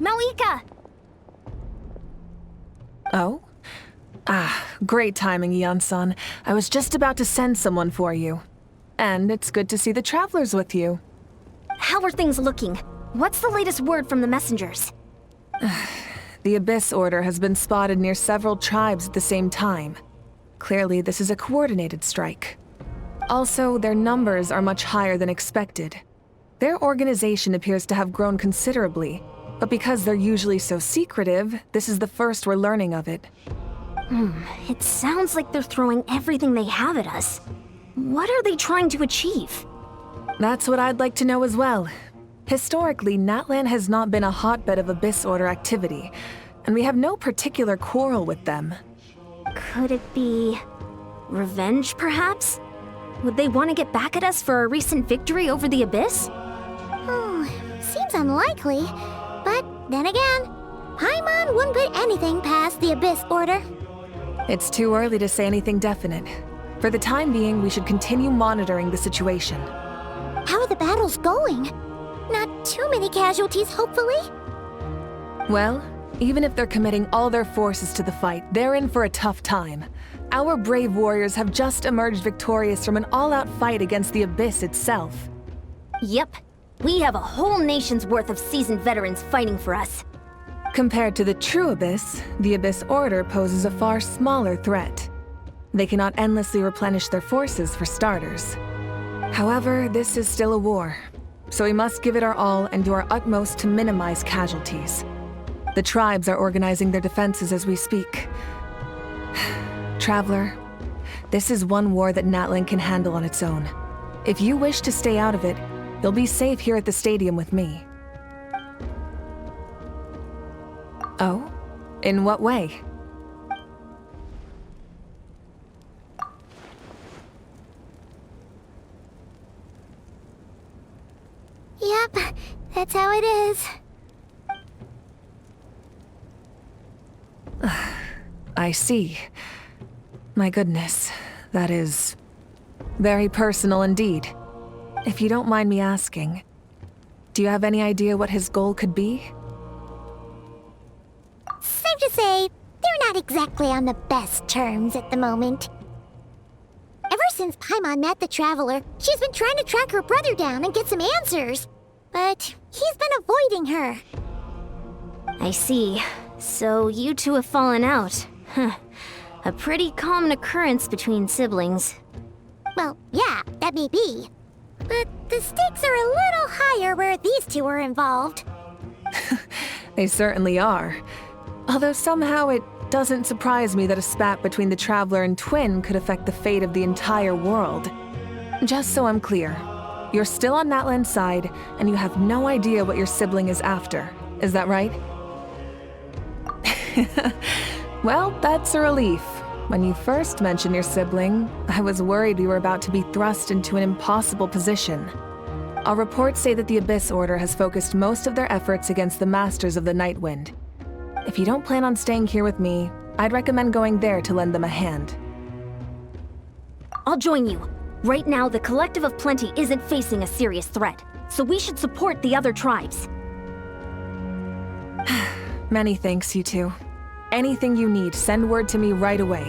MAVUIKA! Oh? Ah, great timing, Eon-san. I was just about to send someone for you. And it's good to see the travelers with you. How are things looking? What's the latest word from the messengers? The Abyss Order has been spotted near several tribes at the same time. Clearly, this is a coordinated strike. Also, their numbers are much higher than expected. Their organization appears to have grown considerably, but because they're usually so secretive, this is the first we're learning of it. It sounds like they're throwing everything they have at us. What are they trying to achieve? That's what I'd like to know as well. Historically, Natlan has not been a hotbed of Abyss Order activity, and we have no particular quarrel with them. Could it be... revenge, perhaps? Would they want to get back at us for a recent victory over the Abyss? Seems unlikely. But then again, Paimon wouldn't put anything past the Abyss Order. It's too early to say anything definite. For the time being, we should continue monitoring the situation. How are the battles going? Not too many casualties, hopefully? Well, even if they're committing all their forces to the fight, they're in for a tough time. Our brave warriors have just emerged victorious from an all-out fight against the Abyss itself. Yep. We have a whole nation's worth of seasoned veterans fighting for us. Compared to the true Abyss, the Abyss Order poses a far smaller threat. They cannot endlessly replenish their forces, for starters. However, this is still a war, so we must give it our all and do our utmost to minimize casualties. The tribes are organizing their defenses as we speak. Traveler, this is one war that Natlan can handle on its own. If you wish to stay out of it, you'll be safe here at the stadium with me. Oh? In what way? Yep, that's how it is. I see. My goodness, that is very personal indeed. If you don't mind me asking, do you have any idea what his goal could be? Safe to say, they're not exactly on the best terms at the moment. Ever since Paimon met the Traveler, she's been trying to track her brother down and get some answers. But he's been avoiding her. I see. So you two have fallen out. Huh. A pretty common occurrence between siblings. Well, yeah, that may be. But the stakes are a little higher where these two are involved. They certainly are. Although somehow it doesn't surprise me that a spat between the Traveler and Twin could affect the fate of the entire world. Just so I'm clear, you're still on Natlan's side, and you have no idea what your sibling is after. Is that right? Well, that's a relief. When you first mentioned your sibling, I was worried we were about to be thrust into an impossible position. Our reports say that the Abyss Order has focused most of their efforts against the Masters of the Nightwind. If you don't plan on staying here with me, I'd recommend going there to lend them a hand. I'll join you. Right now, the Collective of Plenty isn't facing a serious threat, so we should support the other tribes. Many thanks, you two. Anything you need, send word to me right away.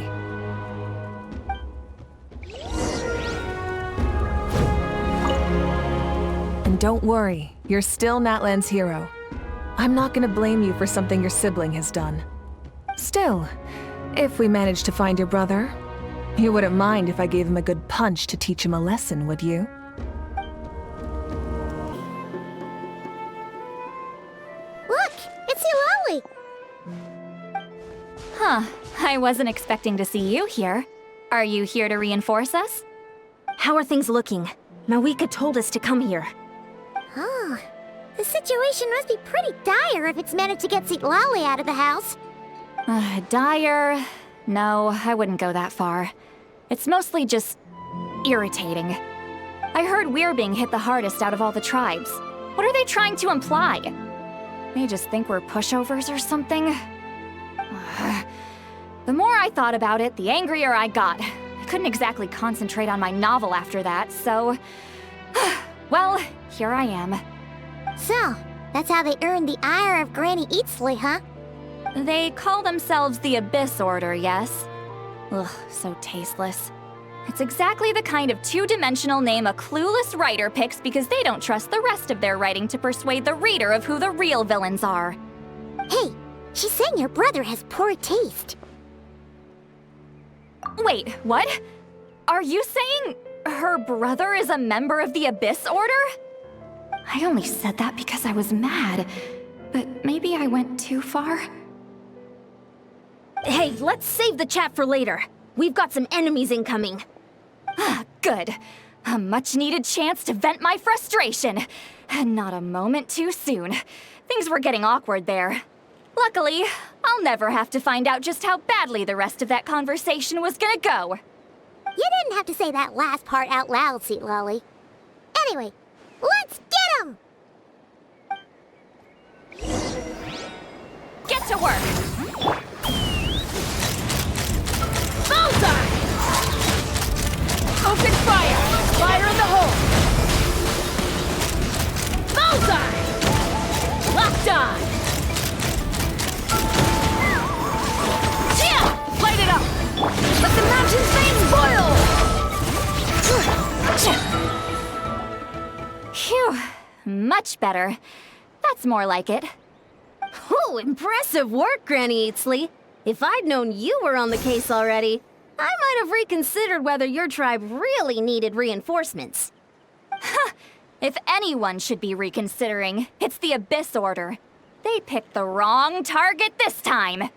And don't worry, you're still Natlan's hero. I'm not gonna blame you for something your sibling has done. Still, if we manage to find your brother, you wouldn't mind if I gave him a good punch to teach him a lesson, would you? Look, it's CITLALI! Huh, I wasn't expecting to see you here. Are you here to reinforce us? How are things looking? MAVUIKA told us to come here. Oh, the situation must be pretty dire if it's managed to get CITLALI out of the house. Dire? No, I wouldn't go that far. It's mostly just irritating. I heard we're being hit the hardest out of all the tribes. What are they trying to imply? They just think we're pushovers or something? The more I thought about it, the angrier I got. I couldn't exactly concentrate on my novel after that, so... well, here I am. So, That's how they earn the ire of Granny Eatsley, huh? They call themselves the Abyss Order, yes? Ugh, so tasteless. It's exactly the kind of two-dimensional name a clueless writer picks because they don't trust the rest of their writing to persuade the reader of who the real villains are. Hey, she's saying your brother has poor taste. Wait, what? Are you saying her brother is a member of the Abyss Order? I only said that because I was mad, but maybe I went too far. Hey, let's save the chat for later. We've got some enemies incoming. Good. A much-needed chance to vent my frustration. And not a moment too soon. Things were getting awkward there. Luckily, I'll never have to find out just how badly the rest of that conversation was gonna go. You didn't have to say that last part out loud, CITLALI. Anyway, let's get 'em! Get to work! Bullseye! Open fire! Fire in the hole! Bullseye! Locked on! Yeah! Light it up! Let the mountain flames boil! Phew, much better. That's more like it. Oh, impressive work, Granny Eatsley. If I'd known you were on the case already, I might have reconsidered whether your tribe really needed reinforcements. If anyone should be reconsidering, it's the Abyss Order. They picked the wrong target this time.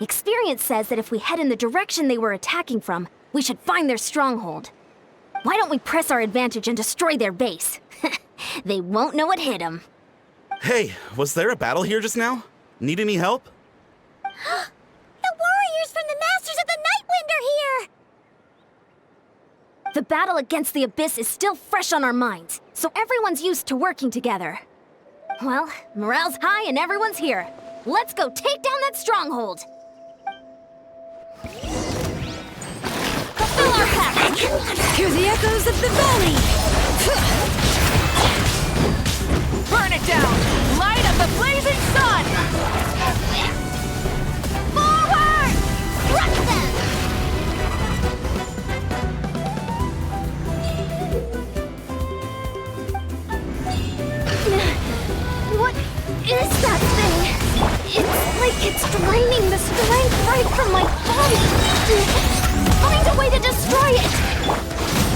Experience says that if we head in the direction they were attacking from, we should find their stronghold. Why don't we press our advantage and destroy their base? They won't know it hit them. Hey, was there a battle here just now? Need any help? The warriors from the Masters of the Nightwind are here! The battle against the Abyss is still fresh on our minds, so everyone's used to working together. Well, morale's high and everyone's here. Let's go take down that stronghold! Fulfill our pact! Hear the echoes of the valley! Burn it down! Light up the blazing sun! Forward! Crush them! What is that thing? It's like it's draining the strength right from my body. Find a way to destroy it!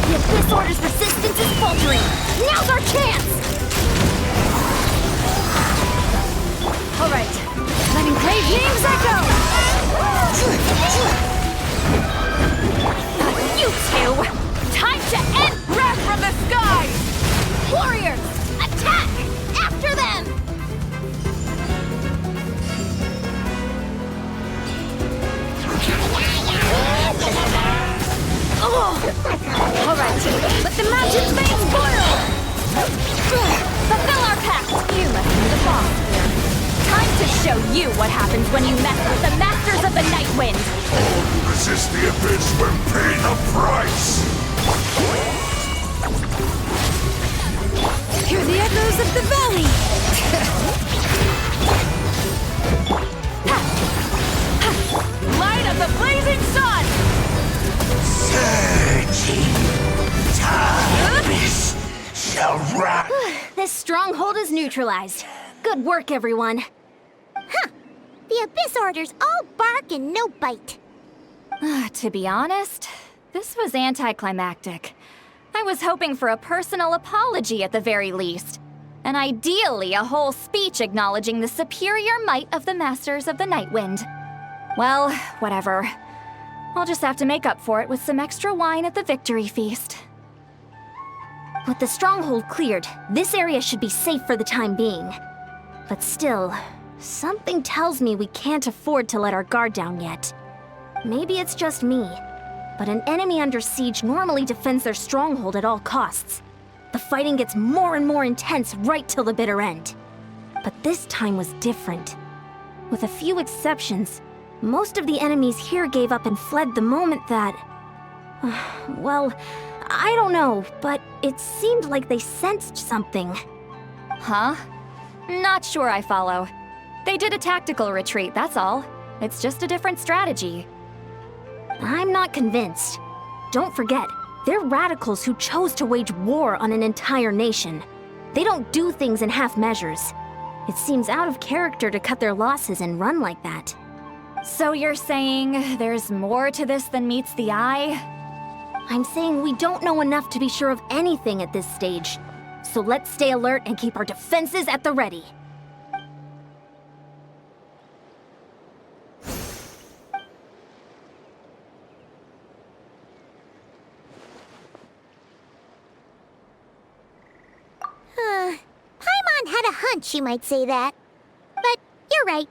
The Abyss Order's resistance is faltering. Now's our chance! Alright, letting great names echo! You two! Time to end Wrath from the skies! Warriors, attack! After them! Alright, let the mountain flames boil! Fulfill our pact! You must be the boss here. Time to show you what happens when you mess with the Masters of the Nightwind! All who resist the Abyss will pay the price! Hear the echoes of the valley! Light of the blazing sun! Surging tides shall rise. This stronghold is neutralized. Good work, everyone. The Abyss Order's all bark and no bite. To be honest, this was anticlimactic. I was hoping for a personal apology at the very least. And ideally a whole speech acknowledging the superior might of the Masters of the Nightwind. Well, whatever. I'll just have to make up for it with some extra wine at the victory feast. With the stronghold cleared, this area should be safe for the time being. But still, something tells me we can't afford to let our guard down yet. Maybe it's just me, but an enemy under siege normally defends their stronghold at all costs. The fighting gets more and more intense right till the bitter end. But this time was different. With a few exceptions, most of the enemies here gave up and fled the moment that... well, I don't know, but it seemed like they sensed something. Huh? Not sure I follow. They did a tactical retreat, that's all. It's just a different strategy. I'm not convinced. Don't forget, they're radicals who chose to wage war on an entire nation. They don't do things in half measures. It seems out of character to cut their losses and run like that. So you're saying there's more to this than meets the eye? I'm saying we don't know enough to be sure of anything at this stage. So let's stay alert and keep our defenses at the ready. Paimon had a hunch you might say that. But you're right.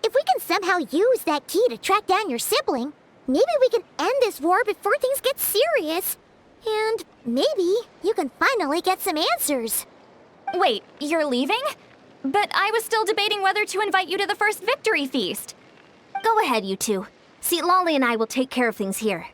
If we can somehow use that key to track down your sibling, maybe we can end this war before things get serious. And maybe you can finally get some answers. Wait, you're leaving? But I was still debating whether to invite you to the first victory feast. Go ahead, you two. CITLALI and I will take care of things here.